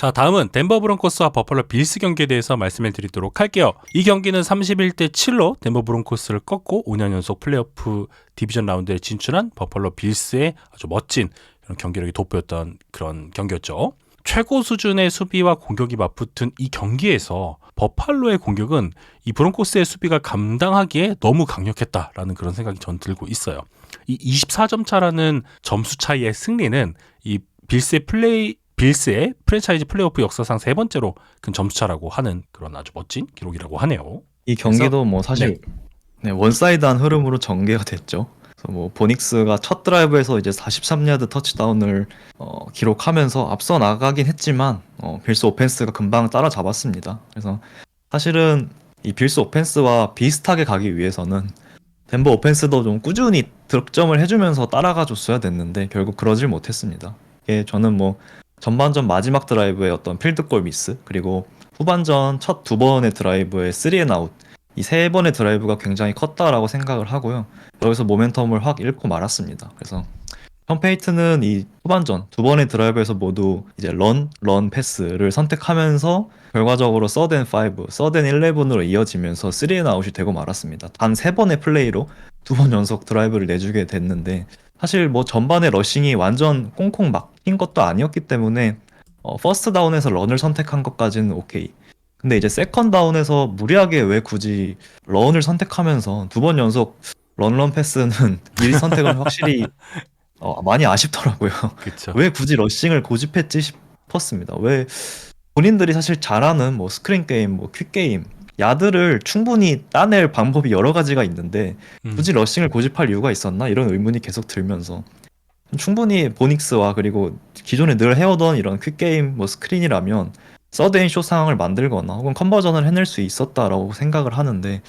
자, 다음은 덴버 브론코스와 버팔로 빌스 경기에 대해서 말씀을 드리도록 할게요. 이 경기는 31대 7로 덴버 브론코스를 꺾고 5년 연속 플레이오프 디비전 라운드에 진출한 버팔로 빌스의 아주 멋진 이런 경기력이 돋보였던 그런 경기였죠. 최고 수준의 수비와 공격이 맞붙은 이 경기에서 버팔로의 공격은 이 브론코스의 수비가 감당하기에 너무 강력했다라는 그런 생각이 전 들고 있어요. 이 24점 차라는 점수 차이의 승리는 이 빌스의 프랜차이즈 플레이오프 역사상 세 번째로 큰 점수차라고 하는 그런 아주 멋진 기록이라고 하네요. 이 경기도 뭐 사실 원사이드한 흐름으로 전개가 됐죠. 그래서 뭐 보닉스가 첫 드라이브에서 이제 43야드 터치다운을 기록하면서 앞서 나가긴 했지만 빌스 오펜스가 금방 따라잡았습니다. 그래서 사실은 이 빌스 오펜스와 비슷하게 가기 위해서는 덴버 오펜스도 좀 꾸준히 득점을 해주면서 따라가 줬어야 됐는데 결국 그러질 못했습니다. 이게 저는 뭐 전반전 마지막 드라이브의 어떤 필드골 미스, 그리고 후반전 첫 두 번의 드라이브의 3앤아웃, 이 세 번의 드라이브가 굉장히 컸다라고 생각을 하고요. 여기서 모멘텀을 확 잃고 말았습니다. 그래서 션 페이튼은 이 후반전 두 번의 드라이브에서 모두 이제 런 패스를 선택하면서 결과적으로 서드 앤 5, 서드 앤 11으로 이어지면서 3앤아웃이 되고 말았습니다. 단 세 번의 플레이로 두 번 연속 드라이브를 내주게 됐는데, 사실 뭐 전반에 러싱이 완전 꽁꽁 막힌 것도 아니었기 때문에 퍼스트 다운에서 런을 선택한 것까지는 오케이. 근데 이제 세컨 다운에서 무리하게 왜 굳이 런을 선택하면서 두 번 연속 런 패스는 미리 선택은 확실히 많이 아쉽더라고요. 그렇죠. 왜 굳이 러싱을 고집했지 싶었습니다. 왜 본인들이 사실 잘하는 뭐 스크린 게임, 뭐 퀵 게임, 야드를 충분히 따낼 방법이 여러 가지가 있는데 굳이 러싱을 고집할 이유가 있었나? 이런 의문이 계속 들면서 충분히 보닉스와 그리고 기존에 늘 해오던 이런 퀵게임 뭐 스크린이라면 서드앤쇼 상황을 만들거나 혹은 컨버전을 해낼 수 있었다라고 생각을 하는데,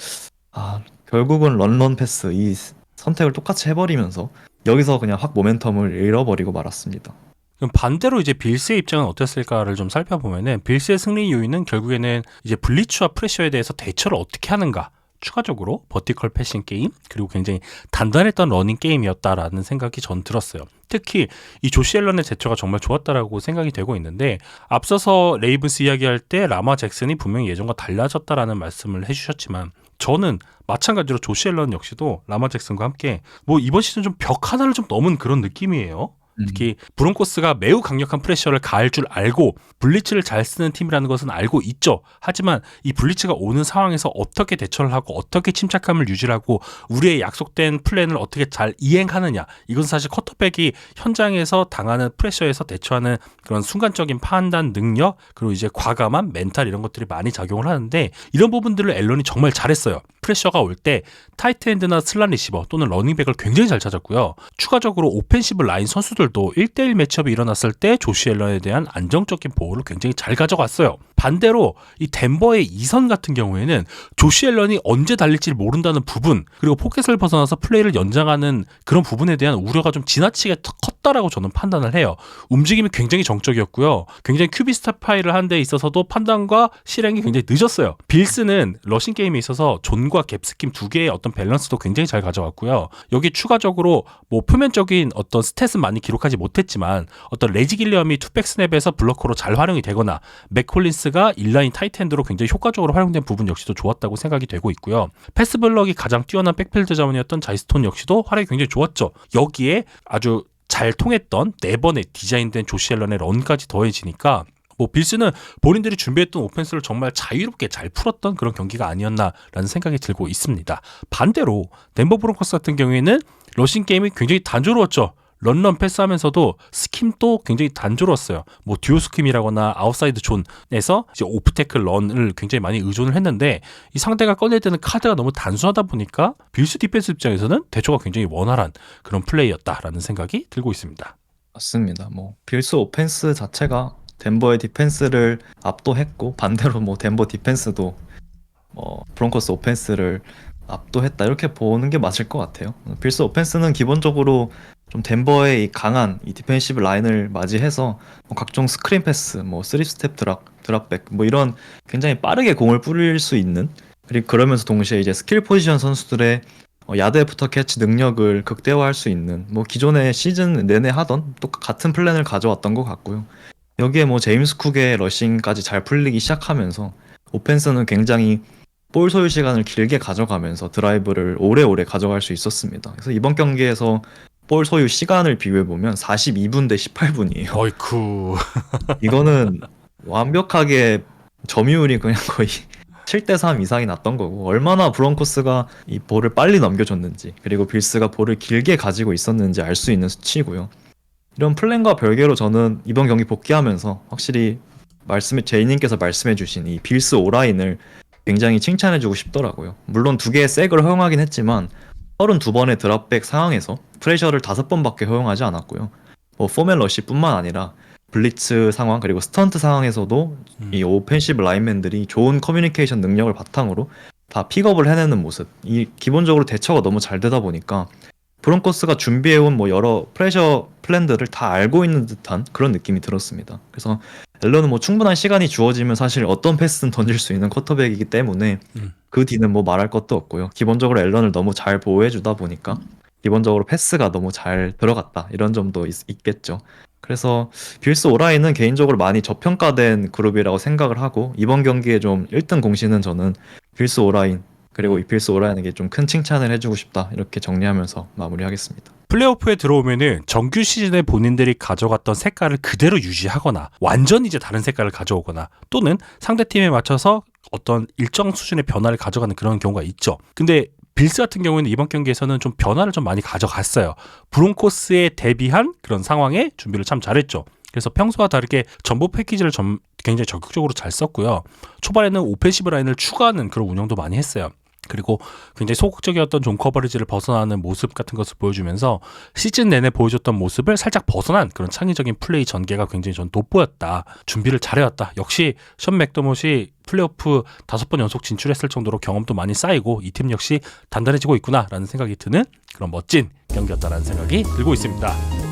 결국은 런 패스 이 선택을 똑같이 해버리면서 여기서 그냥 확 모멘텀을 잃어버리고 말았습니다. 그럼 반대로 이제 빌스의 입장은 어땠을까를 좀 살펴보면은 빌스의 승리 요인은 결국에는 이제 블리츠와 프레셔에 대해서 대처를 어떻게 하는가, 추가적으로 버티컬 패싱 게임, 그리고 굉장히 단단했던 러닝 게임이었다라는 생각이 전 들었어요. 특히 이 조시 앨런의 제초가 정말 좋았다라고 생각이 되고 있는데, 앞서서 레이븐스 이야기할 때 라마 잭슨이 분명히 예전과 달라졌다라는 말씀을 해주셨지만, 저는 마찬가지로 조시 앨런 역시도 라마 잭슨과 함께 뭐 이번 시즌 좀 벽 하나를 좀 넘은 그런 느낌이에요. 특히 브론코스가 매우 강력한 프레셔를 가할 줄 알고 블리츠를 잘 쓰는 팀이라는 것은 알고 있죠. 하지만 이 블리츠가 오는 상황에서 어떻게 대처를 하고 어떻게 침착함을 유지하고 우리의 약속된 플랜을 어떻게 잘 이행하느냐, 이건 사실 쿼터백이 현장에서 당하는 프레셔에서 대처하는 그런 순간적인 판단 능력, 그리고 이제 과감한 멘탈, 이런 것들이 많이 작용을 하는데, 이런 부분들을 앨런이 정말 잘했어요. 프레셔가 올 때 타이트엔드나 슬란 리시버 또는 러닝백을 굉장히 잘 찾았고요. 추가적으로 오펜시브 라인 선수들도 1대1 매치업이 일어났을 때 조시 앨런에 대한 안정적인 보호를 굉장히 잘 가져갔어요. 반대로 이 덴버의 이선 같은 경우에는 조시 앨런이 언제 달릴지 모른다는 부분, 그리고 포켓을 벗어나서 플레이를 연장하는 그런 부분에 대한 우려가 좀 지나치게 컸다라고 저는 판단을 해요. 움직임이 굉장히 정적이었고요. 굉장히 큐비 스타파이를 하는 데 있어서도 판단과 실행이 굉장히 늦었어요. 빌스는 러싱 게임에 있어서 존과 갭스킴 두 개의 어떤 밸런스도 굉장히 잘 가져갔고요. 여기 추가적으로 뭐 표면적인 어떤 스탯은 많이 기록하지 못했지만 어떤 레지 길리엄이 투백 스냅에서 블러커로 잘 활용이 되거나 맥콜린스가 인라인 타이트엔드로 굉장히 효과적으로 활용된 부분 역시도 좋았다고 생각이 되고 있고요. 패스 블럭이 가장 뛰어난 백필드 자원이었던 자이스톤 역시도 활약이 굉장히 좋았죠. 여기에 아주 잘 통했던 네 번의 디자인된 조시 앨런의 런까지 더해지니까 뭐 빌스는 본인들이 준비했던 오펜스를 정말 자유롭게 잘 풀었던 그런 경기가 아니었나라는 생각이 들고 있습니다. 반대로 덴버 브론코스 같은 경우에는 러싱 게임이 굉장히 단조로웠죠. 런 패스하면서도 스킴도 굉장히 단조로웠어요. 뭐 듀오 스킴이라거나 아웃사이드 존에서 이제 오프 태클 런을 굉장히 많이 의존을 했는데, 이 상대가 꺼낼 때는 카드가 너무 단순하다 보니까 빌스 디펜스 입장에서는 대처가 굉장히 원활한 그런 플레이였다라는 생각이 들고 있습니다. 맞습니다. 뭐 빌스 오펜스 자체가 덴버의 디펜스를 압도했고, 반대로 뭐 덴버 디펜스도 브론코스 오펜스를 압도했다, 이렇게 보는 게 맞을 것 같아요. 빌스 오펜스는 기본적으로 좀 덴버의 이 강한 이 디펜시브 라인을 맞이해서 뭐 각종 스크린 패스, 뭐 3스텝 드랍백, 뭐 이런 굉장히 빠르게 공을 뿌릴 수 있는, 그리고 그러면서 동시에 이제 스킬 포지션 선수들의 야드 애프터 캐치 능력을 극대화할 수 있는, 뭐 기존의 시즌 내내 하던 또 같은 플랜을 가져왔던 것 같고요. 여기에 뭐 제임스 쿡의 러싱까지 잘 풀리기 시작하면서 오펜스는 굉장히 볼 소유 시간을 길게 가져가면서 드라이브를 오래오래 가져갈 수 있었습니다. 그래서 이번 경기에서 볼 소유 시간을 비교해보면 42분 대 18분이에요. 어이쿠. 이거는 완벽하게 점유율이 그냥 거의 7대 3 이상이 났던 거고, 얼마나 브론코스가 이 볼을 빨리 넘겨줬는지, 그리고 빌스가 볼을 길게 가지고 있었는지 알 수 있는 수치고요. 이런 플랜과 별개로 저는 이번 경기 복귀하면서 확실히 제이님께서 말씀해주신 이 빌스 오라인을 굉장히 칭찬해주고 싶더라고요. 물론 2개의 색을 허용하긴 했지만 32번의 드랍백 상황에서 프레셔를 5번밖에 허용하지 않았고요. 뭐 포맨 러시뿐만 아니라 블리츠 상황 그리고 스턴트 상황에서도 이 오펜시브 라인맨들이 좋은 커뮤니케이션 능력을 바탕으로 다 픽업을 해내는 모습. 이 기본적으로 대처가 너무 잘 되다 보니까 브론코스가 준비해온 뭐 여러 프레셔 플랜들을 다 알고 있는 듯한 그런 느낌이 들었습니다. 그래서 앨런은 뭐 충분한 시간이 주어지면 사실 어떤 패스든 던질 수 있는 쿼터백이기 때문에 그 뒤는 뭐 말할 것도 없고요. 기본적으로 앨런을 너무 잘 보호해주다 보니까 기본적으로 패스가 너무 잘 들어갔다 이런 점도 있겠죠. 그래서 빌스 오라인은 개인적으로 많이 저평가된 그룹이라고 생각을 하고 이번 경기에 좀 1등 공신은 저는 빌스 오라인 그리고 이 빌스 오라인에게 좀 큰 칭찬을 해주고 싶다 이렇게 정리하면서 마무리하겠습니다. 플레이오프에 들어오면은 정규 시즌에 본인들이 가져갔던 색깔을 그대로 유지하거나 완전히 이제 다른 색깔을 가져오거나 또는 상대팀에 맞춰서 어떤 일정 수준의 변화를 가져가는 그런 경우가 있죠. 근데 빌스 같은 경우에는 이번 경기에서는 좀 변화를 좀 많이 가져갔어요. 브론코스에 대비한 그런 상황에 준비를 참 잘했죠. 그래서 평소와 다르게 전보 패키지를 굉장히 적극적으로 잘 썼고요. 초반에는 오펜시브 라인을 추가하는 그런 운영도 많이 했어요. 그리고 굉장히 소극적이었던 존 커버리지를 벗어나는 모습 같은 것을 보여주면서 시즌 내내 보여줬던 모습을 살짝 벗어난 그런 창의적인 플레이 전개가 굉장히 전 돋보였다. 준비를 잘해왔다. 역시 션 맥더못이 플레이오프 5번 연속 진출했을 정도로 경험도 많이 쌓이고 이 팀 역시 단단해지고 있구나라는 생각이 드는 그런 멋진 경기였다라는 생각이 들고 있습니다.